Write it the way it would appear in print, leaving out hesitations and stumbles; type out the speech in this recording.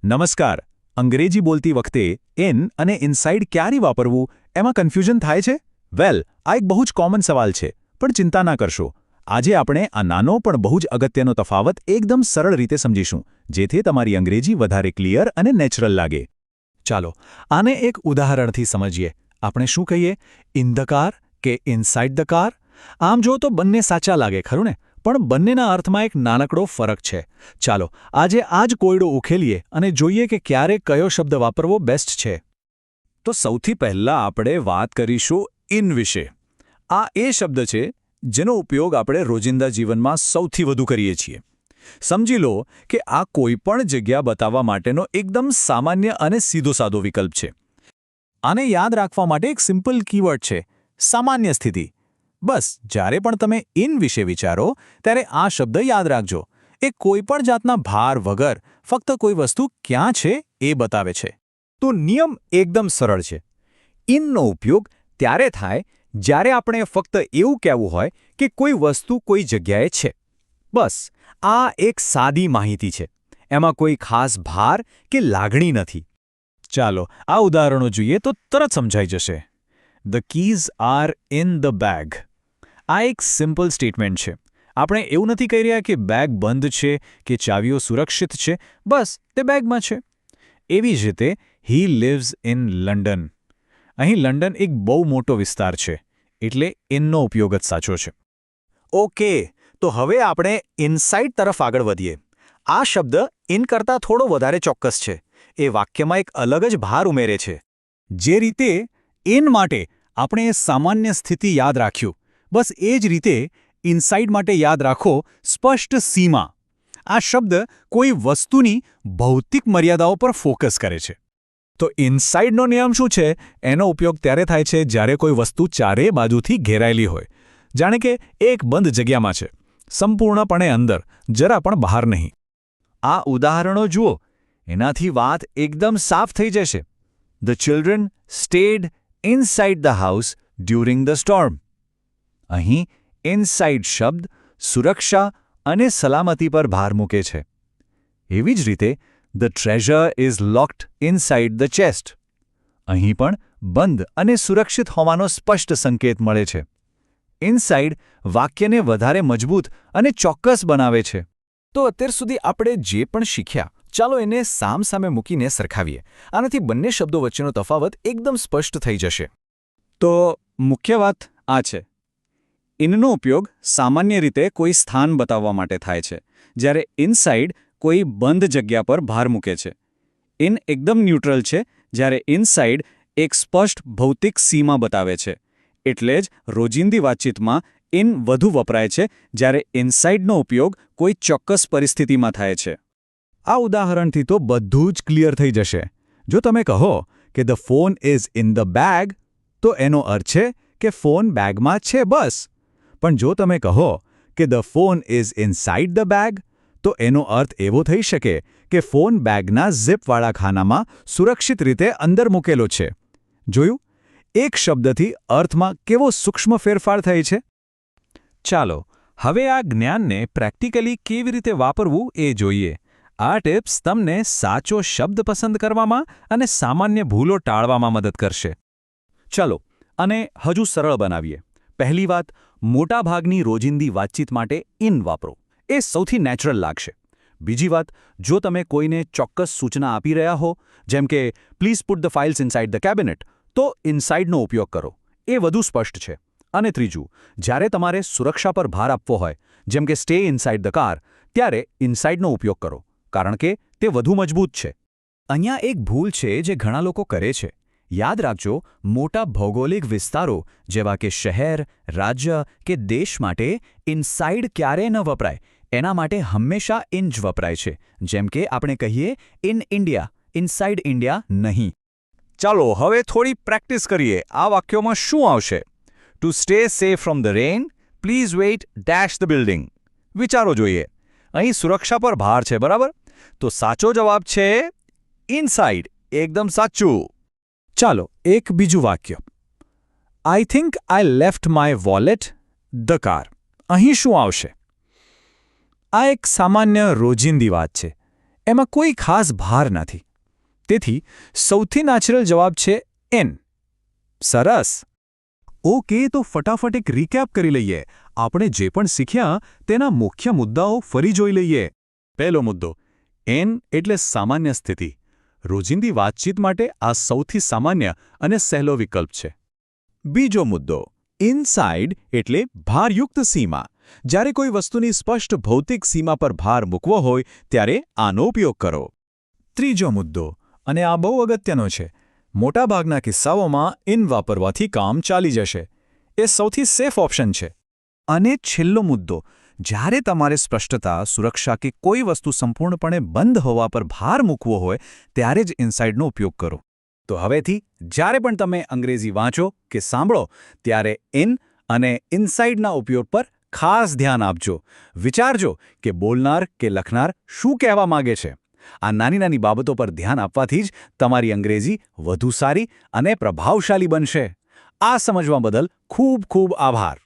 નમસ્કાર. અંગ્રેજી બોલતી વખતે ઇન અને ઇનસાઇડ ક્યારે વાપરવું એમાં કન્ફ્યુઝન થાય છે? વેલ, આ એક બહુ જ કોમન સવાલ છે, પણ ચિંતા ના કરશો. આજે આપણે આ નાનો પણ બહુ જ અગત્યનો તફાવત એકદમ સરળ રીતે સમજીશું, જેથી તમારી અંગ્રેજી વધારે ક્લિયર અને નેચરલ લાગે. ચાલો, આને એક ઉદાહરણથી સમજીએ. આપણે શું કહીએ? ઇન ધ કાર કે ઇનસાઇડ ધ કાર? આમ જો તો બંને સાચા લાગે, ખરું ને? પણ બંનેના અર્થમાં એક નાનકડો ફરક છે. ચાલો, આજે આ જ કોયડો ઉકેલીએ અને જોઈએ કે ક્યારે કયો શબ્દ વાપરવો બેસ્ટ છે. તો સૌથી પહેલાં આપણે વાત કરીશું ઇન વિશે. આ એ શબ્દ છે જેનો ઉપયોગ આપણે રોજિંદા જીવનમાં સૌથી વધુ કરીએ છીએ. સમજી લો કે આ કોઈપણ જગ્યા બતાવવા માટેનો એકદમ સામાન્ય અને સીધો-સાદો વિકલ્પ છે. આને યાદ રાખવા માટે એક સિમ્પલ કીવર્ડ છે: સામાન્ય સ્થિતિ. બસ, જ્યારે પણ તમે ઇન વિશે વિચારો ત્યારે આ શબ્દ યાદ રાખજો. એ કોઈપણ જાતના ભાર વગર ફક્ત કોઈ વસ્તુ ક્યાં છે એ બતાવે છે. તો નિયમ એકદમ સરળ છે. ઇનનો ઉપયોગ ત્યારે થાય જ્યારે આપણે ફક્ત એવું કહેવું હોય કે કોઈ વસ્તુ કોઈ જગ્યાએ છે. બસ, આ એક સાદી માહિતી છે. એમાં કોઈ ખાસ ભાર કે લાગણી નથી. ચાલો, આ ઉદાહરણો જોઈએ તો તરત સમજાઈ જશે. The keys are in the bag. આ એક સિમ્પલ સ્ટેટમેન્ટ છે. આપણે એવું નથી કહી રહ્યા કે બેગ બંધ છે કે ચાવીઓ સુરક્ષિત છે. બસ, તે બેગમાં છે. એવી જ રીતે હી લિવ્સ ઇન લંડન. અહીં લંડન એક બહુ મોટો વિસ્તાર છે, એટલે ઇનનો ઉપયોગ જ સાચો છે. ઓકે, તો હવે આપણે ઇનસાઇડ તરફ આગળ વધીએ. આ શબ્દ ઇન કરતાં થોડો વધારે ચોક્કસ છે. એ વાક્યમાં એક અલગ જ ભાર ઉમેરે છે. જે રીતે ઇન માટે આપણે એ સામાન્ય સ્થિતિ યાદ રાખ્યું, બસ એ જ રીતે ઇનસાઇડ માટે યાદ રાખો સ્પષ્ટ સીમા. આ શબ્દ કોઈ વસ્તુની ભૌતિક મર્યાદાઓ પર ફોકસ કરે છે. તો ઇનસાઇડનો નિયમ શું છે? એનો ઉપયોગ ત્યારે થાય છે જ્યારે કોઈ વસ્તુ ચારે બાજુથી ઘેરાયેલી હોય. જાણે કે એક બંધ જગ્યામાં છે, સંપૂર્ણપણે અંદર, જરા પણ બહાર નહીં. આ ઉદાહરણો જુઓ, એનાથી વાત એકદમ સાફ થઈ જશે. The children stayed inside the house during the storm. અહીં ઇનસાઇડ શબ્દ સુરક્ષા અને સલામતી પર ભાર મૂકે છે. એવી જ રીતે the treasure is locked inside the chest. અહીં પણ બંધ અને સુરક્ષિત હોવાનો સ્પષ્ટ સંકેત મળે છે. ઇનસાઇડ વાક્યને વધારે મજબૂત અને ચોક્કસ બનાવે છે. તો અત્યાર સુધી આપણે જે પણ શીખ્યા, ચાલો એને સામસામે મૂકીને સરખાવીએ. આનાથી બંને શબ્દો વચ્ચેનો તફાવત એકદમ સ્પષ્ટ થઈ જશે. તો મુખ્ય વાત આ છે: ઇનનો ઉપયોગ સામાન્ય રીતે કોઈ સ્થાન બતાવવા માટે થાય છે, જ્યારે ઇનસાઇડ કોઈ બંધ જગ્યા પર ભાર મૂકે છે. ઇન એકદમ ન્યુટ્રલ છે, જ્યારે ઇનસાઇડ એક સ્પષ્ટ ભૌતિક સીમા બતાવે છે. એટલે જ રોજિંદી વાતચીતમાં ઇન વધુ વપરાય છે, જ્યારે ઇનસાઇડનો ઉપયોગ કોઈ ચોક્કસ પરિસ્થિતિમાં થાય છે. આ ઉદાહરણથી તો બધું જ ક્લિયર થઈ જશે. જો તમે કહો કે the phone is in the bag, તો એનો અર્થ છે કે ફોન બેગમાં છે, બસ. પણ જો તમે કહો કે the phone is inside the bag, તો એનો અર્થ એવો થઈ શકે કે ફોન બેગના ઝીપવાળા ખાનામાં સુરક્ષિત રીતે અંદર મૂકેલો છે. જોયું? એક શબ્દથી અર્થમાં કેવો સૂક્ષ્મ ફેરફાર થાય છે. ચાલો, હવે આ જ્ઞાનને પ્રેક્ટિકલી કેવી રીતે વાપરવું એ જોઈએ. આ ટિપ્સ તમને સાચો શબ્દ પસંદ કરવામાં અને સામાન્ય ભૂલો ટાળવામાં મદદ કરશે. ચાલો, અને હજુ સરળ બનાવીએ. પહેલી વાત, મોટાભાગની રોજિંદી વાતચીત માટે ઇન વાપરો. એ સૌથી નેચરલ લાગશે. બીજી વાત, જો તમે કોઈને ચોક્કસ સૂચના આપી રહ્યા હો, જેમ કે please put the files inside the cabinet, તો ઇનસાઇડનો ઉપયોગ કરો. એ વધુ સ્પષ્ટ છે. અને ત્રીજું, જ્યારે તમારે સુરક્ષા પર ભાર આપવો હોય, જેમ કે સ્ટે ઇનસાઇડ ધ કાર, ત્યારે ઇનસાઇડનો ઉપયોગ કરો, કારણ કે તે વધુ મજબૂત છે. અહીંયા એક ભૂલ છે જે ઘણા લોકો કરે છે. યાદ રાખજો, મોટા ભૌગોલિક વિસ્તારો જેવા કે શહેર, રાજ્ય કે દેશ માટે ઇનસાઇડ ક્યારેય ન વપરાય. એના માટે હંમેશા ઇન જ વપરાય છે. જેમ કે આપણે કહીએ ઇન ઇન્ડિયા, ઇનસાઇડ ઇન્ડિયા નહીં. ચાલો, હવે થોડી પ્રેક્ટિસ કરીએ. આ વાક્યોમાં શું આવશે? To stay safe from the rain, please wait dash the building. વિચારો જોઈએ. અહીં સુરક્ષા પર ભાર છે, બરાબર? તો સાચો જવાબ છે ઇનસાઇડ. એકદમ સાચું. ચાલો, એક બીજું વાક્ય. I think I left my wallet the car. અહીં શું આવશે? આ એક સામાન્ય રોજિંદી વાત છે. એમાં કોઈ ખાસ ભાર નથી. તેથી સૌથી નેચરલ જવાબ છે એન. સરસ. ઓકે, તો ફટાફટ એક રીકેપ કરી લઈએ. આપણે જે પણ શીખ્યા તેના મુખ્ય મુદ્દાઓ ફરી જોઈ લઈએ. પહેલો મુદ્દો, એન એટલે સામાન્ય સ્થિતિ. રોજિંદી વાતચીત માટે આ સૌથી સામાન્ય અને સહેલો વિકલ્પ છે. બીજો મુદ્દો, ઇનસાઇડ એટલે ભારયુક્ત સીમા. જ્યારે કોઈ વસ્તુની સ્પષ્ટ ભૌતિક સીમા પર ભાર મૂકવો હોય ત્યારે આનો ઉપયોગ કરો. ત્રીજો મુદ્દો, અને આ બહુ અગત્યનો છે, મોટાભાગના કિસ્સાઓમાં ઇન વાપરવાથી કામ ચાલી જશે. એ સૌથી સેફ ઓપ્શન છે. અને છેલ્લો મુદ્દો, જ્યારે તમારે સ્પષ્ટતા, સુરક્ષા કે કોઈ વસ્તુ સંપૂર્ણપણે બંધ હોવા પર ભાર મૂકવો હોય ત્યારે જ ઇનસાઇડનો ઉપયોગ કરો. તો હવેથી જ્યારે પણ તમે અંગ્રેજી વાંચો કે સાંભળો ત્યારે ઇન અને ઇનસાઇડના ઉપયોગ પર ખાસ ધ્યાન આપજો. વિચારજો કે બોલનાર કે લખનાર શું કહેવા માંગે છે. આ નાની નાની બાબતો પર ધ્યાન આપવાથી જ તમારી અંગ્રેજી વધુ સારી અને પ્રભાવશાળી બનશે. આ સમજવા બદલ ખૂબ ખૂબ આભાર.